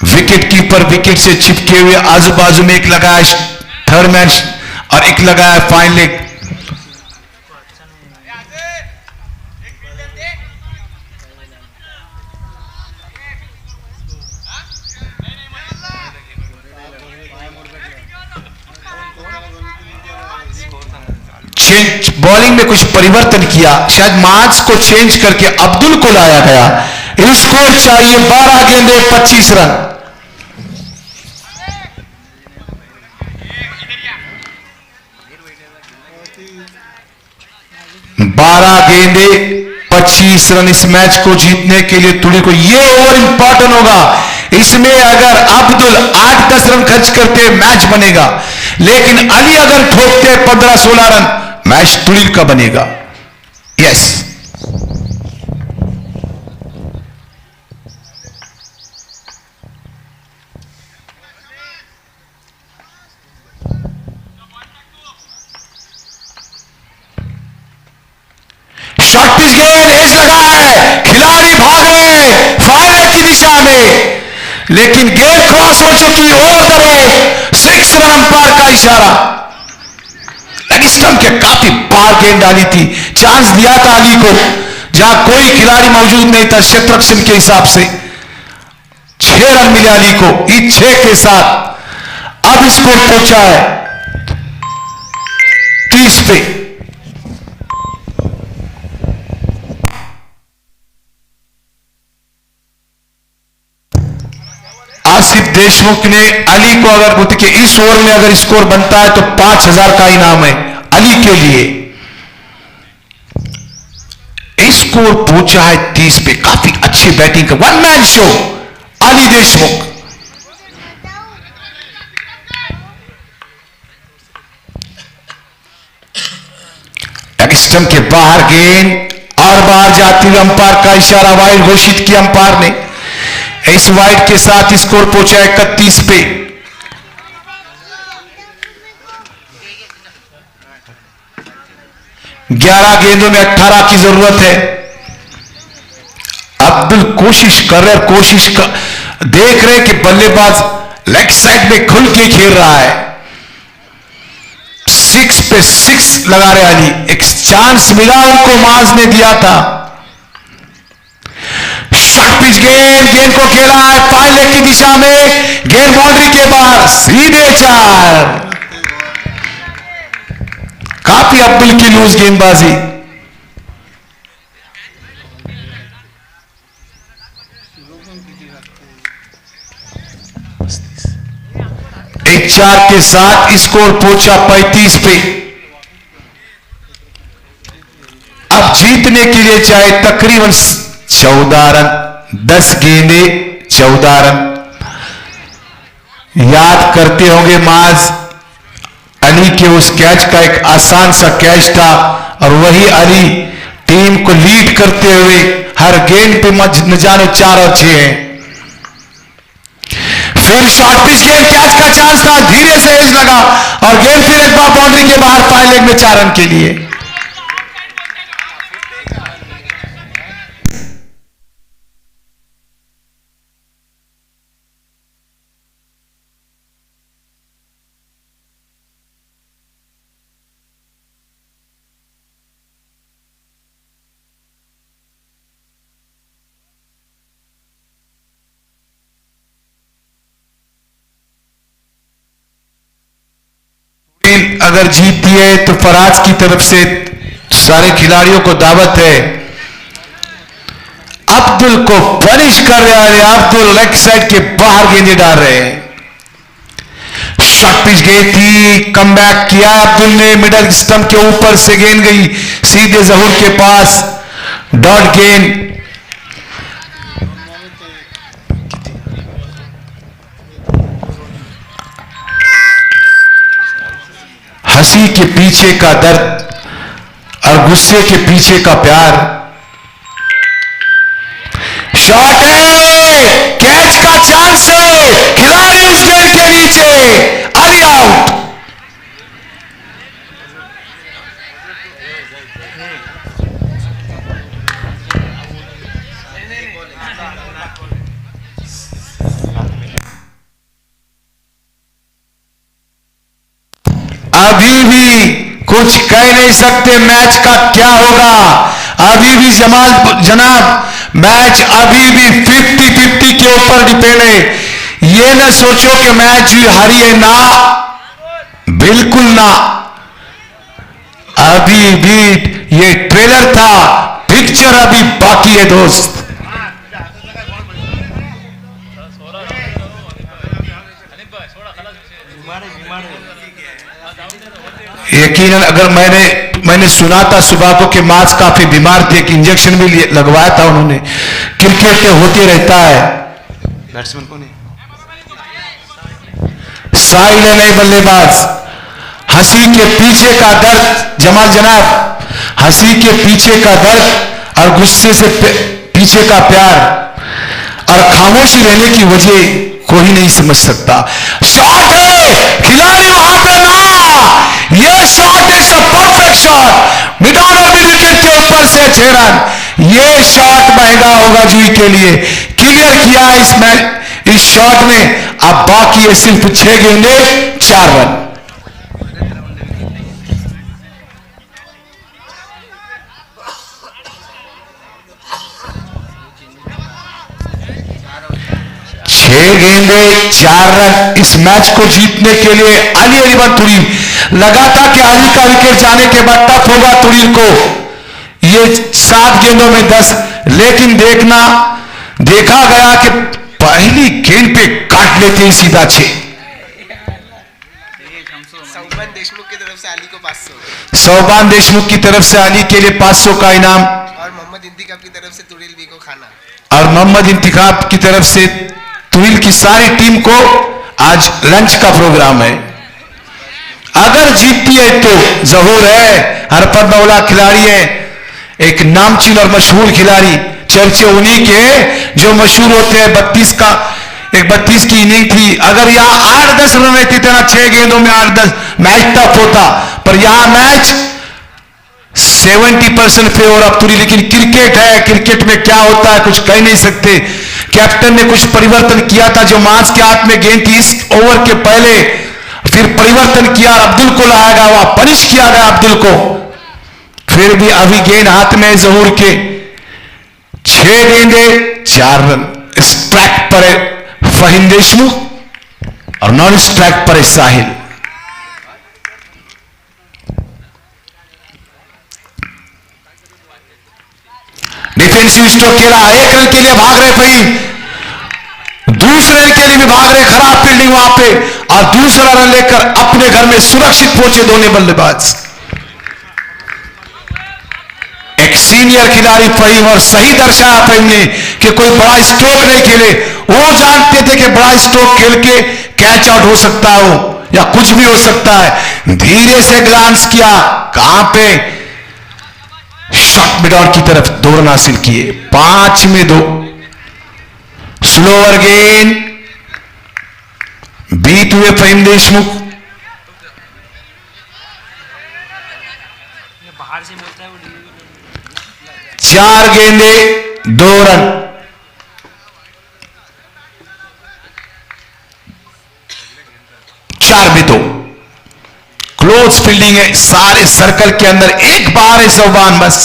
B: विकेट कीपर विकेट से चिपके हुए, आजू बाजू में एक लगाया थर्ड मैन और एक लगाया फाइन लेग। चेंज बॉलिंग में कुछ परिवर्तन किया, शायद मार्च को चेंज करके अब्दुल को लाया गया। स्कोर चाहिए 12 गेंदे 25 रन। बारह गेंदे 25 रन इस मैच को जीतने के लिए तुड़ी को ये ओवर इंपॉर्टेंट होगा। इसमें अगर अब्दुल 8-10 रन खर्च करते मैच बनेगा, लेकिन अली अगर ठोकते 15-16 रन मैच तुड़ील का बनेगा। यस, शॉर्ट पिच गेंद, एज लगा है, खिलाड़ी भाग रहे फायर की दिशा में, लेकिन गेंद क्रॉस हो चुकी, over the road, 6 run umpire का इशारा। स्टंप के काफी पार गेंद डाली थी, चांस दिया था अली को जहां कोई खिलाड़ी मौजूद नहीं था क्षेत्र रक्षण के हिसाब से। 6 रन मिले अली को, इस 6 के साथ अब स्कोर पहुंचा है 30 पे। आसिफ देशमुख ने अली को अगर के इस ओवर में अगर स्कोर बनता है तो 5000 का इनाम है अली के लिए। स्कोर पहुंचा है 30 पे, काफी अच्छी बैटिंग का 1 man show Ali Deshmukh. Stump के बाहर गेंद और बाहर जाती हुई, अंपायर का इशारा, वाइड घोषित किया अंपायर ने। इस वाइड के साथ स्कोर पहुंचा 31 पे। ग्यारह गेंदों में 18 की जरूरत है। अब्दुल कोशिश कर रहे, देख रहे कि बल्लेबाज लेग साइड में खुल के खेल रहा है। 6 पे 6 लगा रहे अली, एक चांस मिला उनको, माज ने दिया था। शॉर्ट पिच गेंद को खेला है फाइन लेग की दिशा में, गेंद बाउंड्री के बाहर, सीधे 4। काफी अब्दुल की लूज गेंदबाजी। एक 4 के साथ स्कोर पहुंचा 35 पे। अब जीतने के लिए चाहे तकरीबन 14 रन, 10 गेंदे 14 रन। याद करते होंगे माज अली के उस कैच का, एक आसान सा कैच था और वही अली टीम को लीड करते हुए हर गेंद पे न जानो 4 और 6 हैं। फिर शॉर्ट पिच गेंद, कैच का चांस था, धीरे से एज लगा और गेंद फिर एक बार बाउंड्री के बाहर, फाइल लेग में 4 रन के लिए। अगर जीतती है तो फराज की तरफ से सारे खिलाड़ियों को दावत है। अब्दुल को पनिश कर रहे हैं, अब्दुल लेग साइड के बाहर गेंदें डाल रहे हैं। शॉर्ट पिच गेंद थी, कम बैक किया अब्दुल ने, मिडल स्टंप के ऊपर से गेंद गई सीधे जहूर के पास, डॉट गेंद। हंसी के पीछे का दर्द और गुस्से के पीछे का प्यार। शॉट है, कैच का चांस है, खिलाड़ी उस गेंद के नीचे, अली आउट। अभी भी कुछ कह नहीं सकते मैच का क्या होगा। अभी भी जनाब मैच अभी भी 50-50 के ऊपर डिपेंड है। ये ना सोचो कि मैच हारिए, ना, बिल्कुल ना। अभी भी ये ट्रेलर था, पिक्चर अभी बाकी है दोस्त। यकीनन अगर मैंने सुना था सुबह को कि माज काफी बीमार थे, कि इंजेक्शन भी लगवाया था उन्होंने। क्रिकेट में होते रहता है। बैट्समैन कौन है? साहिल है नए बल्लेबाज। हंसी के पीछे का दर्द जमाल जनाब, हंसी के पीछे का दर्द और गुस्से से पीछे का प्यार और खामोशी रहने की वजह कोई नहीं समझ सकता। शॉट है, खिलाड़ी वहां पे ना, ये shot is a perfect shot, mid on mid wicket के ऊपर से 6 रन। ये शॉट महंगा होगा जूही के लिए। क्लियर किया इस मैच, इस शॉट में। अब बाकी है सिर्फ 6 गेंदे 4 रन। गेंदे 4 रन। इस मैच को जीतने के लिए अली अलीवन तुरील लगा था कि अली का विकेट जाने के बाद टफ होगा तुरील को, ये 7 गेंदों में 10, लेकिन देखा गया कि पहली गेंद पे काट लेते हैं सीधा 6।
D: सौबान देशमुख की तरफ से अली को 500,
B: सौबान देशमुख की तरफ से अली के लिए 500 का इनाम,
D: और मोहम्मद इंतिखाब की तरफ से तुरील भी को खाना,
B: और मोहम्मद इंतिखाब की तरफ से तुरील की सारी टीम को आज लंच का प्रोग्राम है। अगर जीतती है तो जहूर है, हरपत मौला खिलाड़ी है, एक नामचीन और मशहूर खिलाड़ी। चर्चे उन्हीं के जो मशहूर होते हैं। 32 की इनिंग थी। अगर यहां 8-10 रन रहती थे ना, 6 गेंदों में 8-10, मैच टफ होता, पर यहां मैच 70% फेवर ऑफ तुरील। लेकिन क्रिकेट है, क्रिकेट में क्या होता है कुछ कह नहीं सकते। कैप्टन ने कुछ परिवर्तन किया था, जो माज के हाथ में गेंद थी इस ओवर के पहले, फिर परिवर्तन किया, अब्दुल को लाया गया, वहां पनिश किया गया अब्दुल को। फिर भी अभी गेंद हाथ में जहूर के। 6 गेंदे 4 रन। स्ट्राइक पर है फहीम देशमुख और नॉन स्ट्राइक पर है साहिल। डिफेंसिव स्ट्रोक खेला, 1 रन के लिए भाग रहे फहीम। दूसरे रन के लिए भी भाग रहे, खराब फील्डिंग वहां पे, और दूसरा रन लेकर अपने घर में सुरक्षित पहुंचे दोनों बल्लेबाज। एक सीनियर खिलाड़ी फहीम, और सही दर्शाया फहीम ने कि कोई बड़ा स्ट्रोक नहीं खेले। वो जानते थे कि बड़ा स्ट्रोक खेल के कैच आउट हो सकता हो या कुछ भी हो सकता है। धीरे से ग्लांस किया, कहां पे, शॉट मिड ऑन की तरफ 2 रन हासिल किए, 5 में 2। स्लोअर गेंद बीत हुए फहीम देशमुख। 4 गेंदे 2 रन। चार में 2। क्लोज फील्डिंग है, सारे सर्कल के अंदर एक बार है सौबान बस।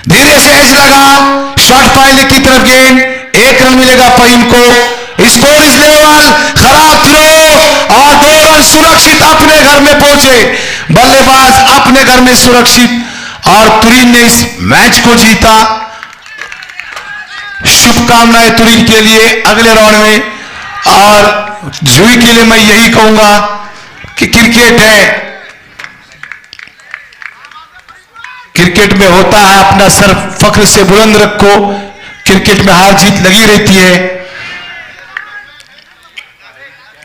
B: धीरे से एज लगा, शॉर्ट पाइले की तरफ गेंद, 1 रन मिलेगा फहीम को। स्कोर इज लेवल, खराब थ्रो और 2 रन सुरक्षित अपने घर में पहुंचे। बल्लेबाज अपने घर में सुरक्षित, और तुरीन ने इस मैच को जीता। शुभकामनाएं तुरीन के लिए अगले राउंड में। और जुई के लिए मैं यही कहूंगा कि क्रिकेट है, क्रिकेट में होता है अपना सर फख्र से बुलंद रखो। क्रिकेट में हार जीत लगी रहती है,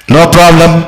B: नो प्रॉब्लम।